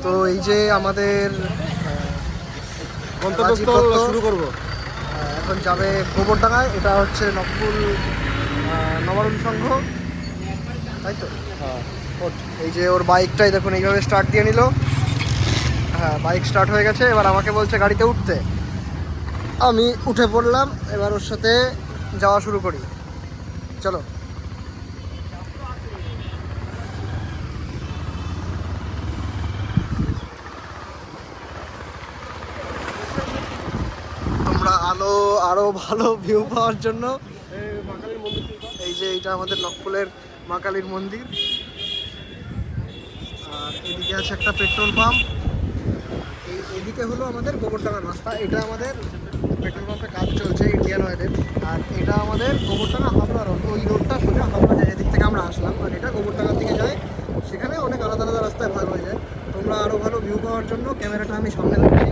তো এই যে আমাদের গন্তব্যস্থল শুরু করব। এখন যাবে গোবরডাঙ্গায়। এটা হচ্ছে নকুল নবারুণ সংঘ, তাই তো? হ্যাঁ, এই যে ওর বাইকটাই দেখুন এইভাবে স্টার্ট দিয়ে নিল। হ্যাঁ, বাইক স্টার্ট হয়ে গেছে। এবার আমাকে বলছে গাড়িতে উঠতে, আমি উঠে পড়লাম। এবার ওর সাথে যাওয়া শুরু করি, চলো। আমরা আরো ভালো ভিউ পাওয়ার জন্য এই যে এইটা আমাদের নককুলের মা কালীর মন্দির, আর এদিকে আছে একটা পেট্রোল পাম্প। এদিকে হলো আমাদের গোবরডাঙ্গার রাস্তা। এটা আমাদের পেট্রোল পাম্পে কাজ চলছে ইন্ডিয়ান অয়েলের। আর এটা আমাদের গোবরডাঙ্গা হাবড়া রোড। ওই রোডটা সোজা হাবড়া যায়, এদিক থেকে আমরা আসলাম। আর এটা গোবরডাঙ্গার দিকে যায়, সেখানে অনেক আলাদা আলাদা রাস্তায় ভাগ হয়ে যায়। তোমরা আরও ভালো ভিউ পাওয়ার জন্য ক্যামেরাটা আমি সামনে রাখছি।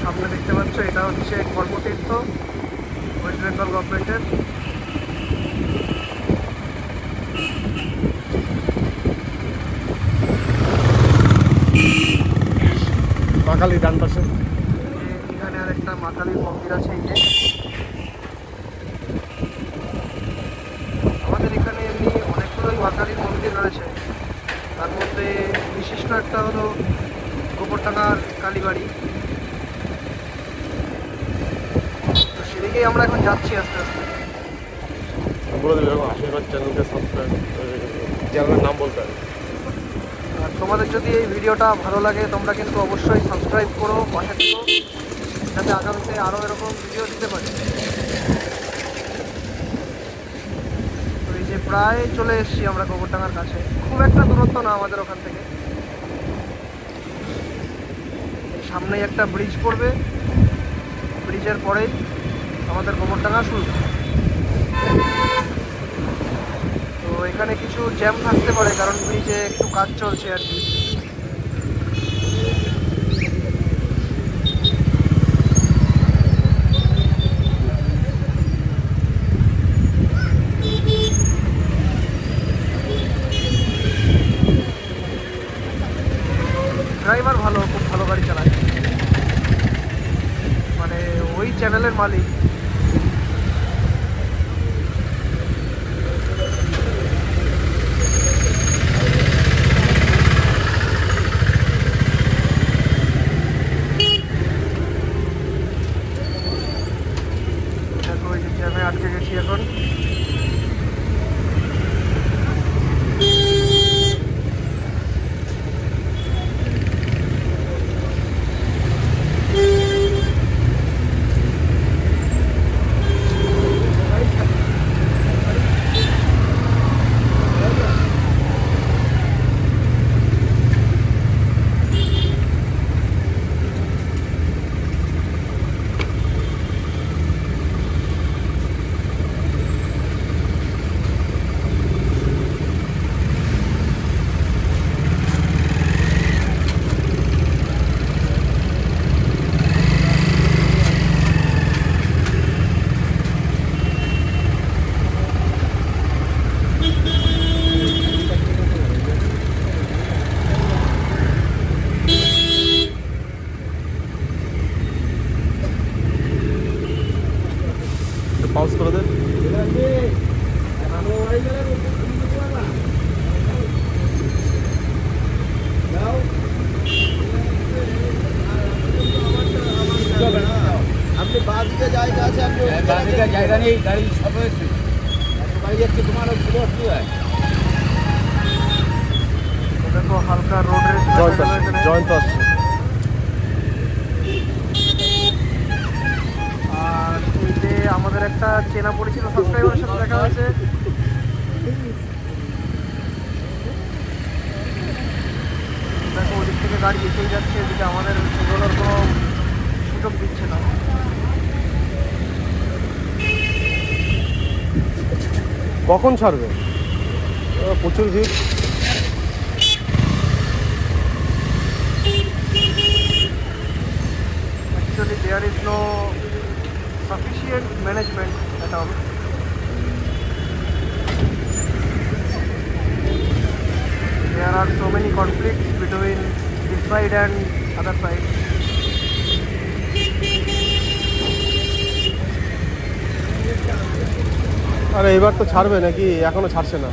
সামনে দেখতে পাচ্ছ, এটা হচ্ছে কর্মতীর্থ, ওয়েস্ট বেঙ্গল গভর্নমেন্টের। মা কালী ডান পাশে। এখানে আর একটা মা কালীর মন্দির আছে। এই যে আমাদের এখানে এমনি অনেকগুলোই মা কালীর মন্দির রয়েছে, তার মধ্যে বিশিষ্ট একটা হলো গোবরডাঙ্গার কালীবাড়ি। তো সেদিকেই আমরা এখন যাচ্ছি আস্তে আস্তে। বলে দেবে আশীর্বাদ চ্যানেলকে সাবস্ক্রাইব, চ্যানেলের নাম বলতে হবে। আর তোমাদের যদি এই ভিডিওটা ভালো লাগে তোমরা কিন্তু অবশ্যই সাবস্ক্রাইব করো, পাশে থেকো, যাতে আগামীতে আরও এরকম ভিডিও দিতে পারি। তো এই যে প্রায় চলে এসেছি আমরা গোবরডাঙ্গার কাছে, খুব একটা দূরত্ব না আমাদের ওখান থেকে। এই সামনেই একটা ব্রিজ পড়বে, ব্রিজের পরেই আমাদের গোবরডাঙ্গা শুরু। তো এখানে কিছু জ্যাম থাকতে পারে, কারণ ব্রিজে একটু কাজ চলছে আর কি। ড্রাইভার ভালো, খুব ভালো গাড়ি চালায়, মানে ওই চ্যানেলের মালিক। দেখো ওই যে জ্যামে আটকে গেছি এখন। পাউজ করে দেন। আপনি বাদিকে জায়গা আছে, আপনি বাদিকে জায়গা নেই, গাড়ি সব হয়েছে, গাড়ি যাচ্ছে তোমার দেখো হালকা রোড রেস জয়ন্ত আসছে। আর ওই যে আমাদের একটা চেনা পরিচিত সাবস্ক্রাইবারের সাথে দেখা হয়েছে। দেখো ওদিক থেকে গাড়ি এসেই যাচ্ছে, এদিকে আমাদের এগোনোর কোনো সংযোগ দিচ্ছে না। কখন ছাড়বে? প্রচুর ভিড়। Actually, there is no sufficient management at all. There are so many conflicts between this side and other side. আরে এবার তো ছাড়বে নাকি? এখনো ছাড়ছে না।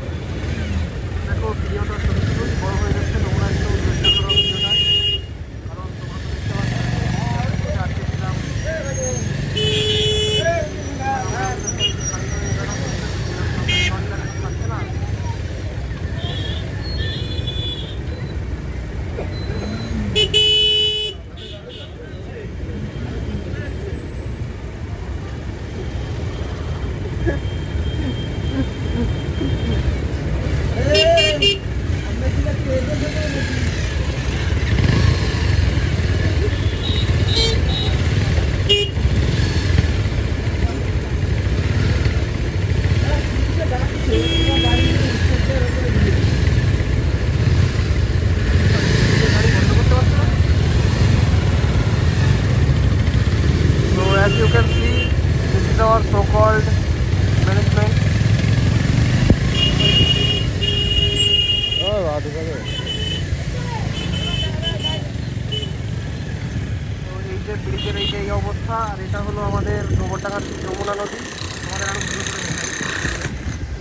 দেখো ভিডিওটা সত্যি বড় হয়ে যাচ্ছে, তোমরা একটু চেষ্টা করো ভিডিওটা, কারণ তোমরা তো দেখতে পাচ্ছ আজকে ছিলাম থাকছে না। So as you can see, this is our so-called management. রাত হয়ে যাবে। তো এই যে ব্রিজের এই অবস্থা, আর এটা হলো আমাদের গোবরডাঙ্গার যমুনা নদী। আমাদের আরো ভালো করে দেখাই।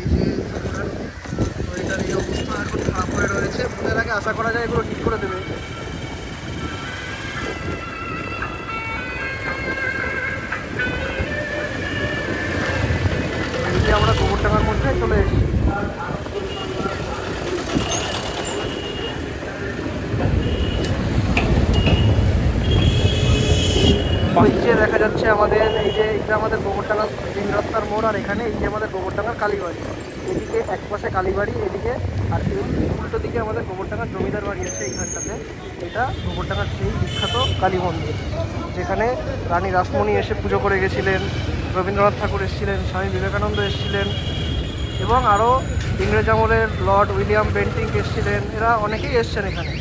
এই যে যমুনা নদী, তো এটার এই অবস্থা এখন খারাপ হয়ে রয়েছে। ভোটের আগে আশা করা যায় এগুলো ঠিক করে দেবে। এই যে আমরা গোবরডাঙ্গার মধ্যে চলে এসেছি। নিচে দেখা যাচ্ছে আমাদের এই যে এটা আমাদের গোবরডাঙ্গার তিন রাস্তার মোড়, আর এখানে এই যে আমাদের গোবরডাঙ্গার কালীবাড়ি। এদিকে এক পাশে কালীবাড়ি এদিকে, আর এই উল্টো দিকে আমাদের গোবরডাঙ্গার জমিদার বাড়ি আছে এইখানটাতে। এটা গোবরডাঙ্গার সেই বিখ্যাত কালী মন্দির, যেখানে রানী রাসমণি এসে পুজো করে গেছিলেন, রবীন্দ্রনাথ ঠাকুর এসেছিলেন, স্বামী বিবেকানন্দ এসেছিলেন, এবং আরও ইংরেজ আমলের লর্ড উইলিয়াম বেন্টিঙ্ক এসেছিলেন। এরা অনেকেই এসছেন এখানে।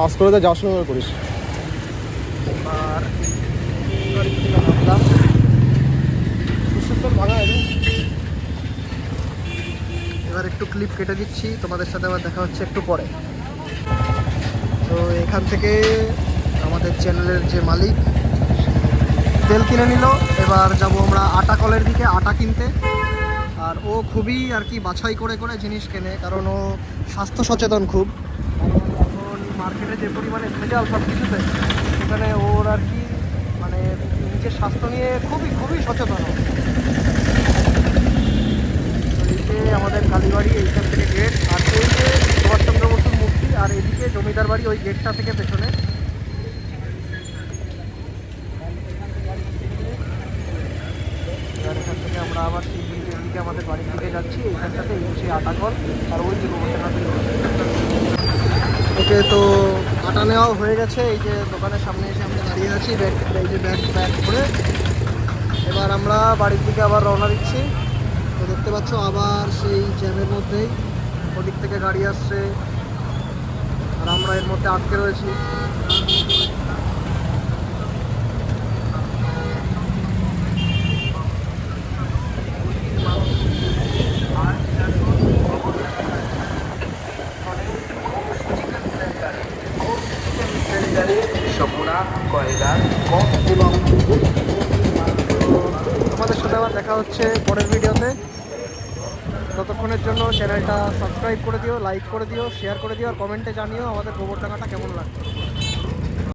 পাস করে তো যাওয়ার সময় করিস। আর গাড়ি থেকে নামলাম। ভাঙা আছে। এবার একটু ক্লিপ কেটে দিচ্ছি, তোমাদের সাথে আবার দেখা হচ্ছে একটু পরে। তো এখান থেকে আমাদের চ্যানেলের যে মালিক তেল কিনে নিল। এবার যাব আমরা আটা কলের দিকে আটা কিনতে। আর ও খুবই আর কি বাছাই করে করে জিনিস কেনে, কারণ ও স্বাস্থ্য সচেতন খুব। এখন মার্কেটে যে পরিমাণে ভেজাল সব কিছুতে, সেখানে ওর আর কি মানে নিজের স্বাস্থ্য নিয়ে খুবই খুবই সচেতন। এই যে আমাদের কালীবাড়ি, এইখান থেকে গেট, আর এই যে সুভাষচন্দ্র বসুর মূর্তি, আর এদিকে জমিদার বাড়ি ওই গেটটা থেকে পেছনে। এখান থেকে আমরা আবার সেই ব্রিজের দিকে আমাদের বাড়ির দিকে যাচ্ছি। এইখানটাতে এই হচ্ছে আটাকল, আর ওই যে গোবরডাঙ্গা। ওকে, তো আটা নেওয়াও হয়ে গেছে। এই যে দোকানের সামনে এসে আমরা দাঁড়িয়ে আছি ব্যাগ, এই যে ব্যাগ করে। এবার আমরা বাড়ির দিকে আবার রওনা দিচ্ছি। তো দেখতে পাচ্ছ আবার সেই জ্যামের মধ্যেই ওদিক থেকে গাড়ি আসছে, আর আমরা এর মধ্যে আটকে রয়েছি। তোমাদের সাথে আবার দেখা হচ্ছে পরের ভিডিওতে। ততক্ষণের জন্য চ্যানেলটা সাবস্ক্রাইব করে দিও, লাইক করে দিও, শেয়ার করে দিও, আর কমেন্টে জানিও আমাদের গোবরডাঙ্গাটা কেমন লাগছে।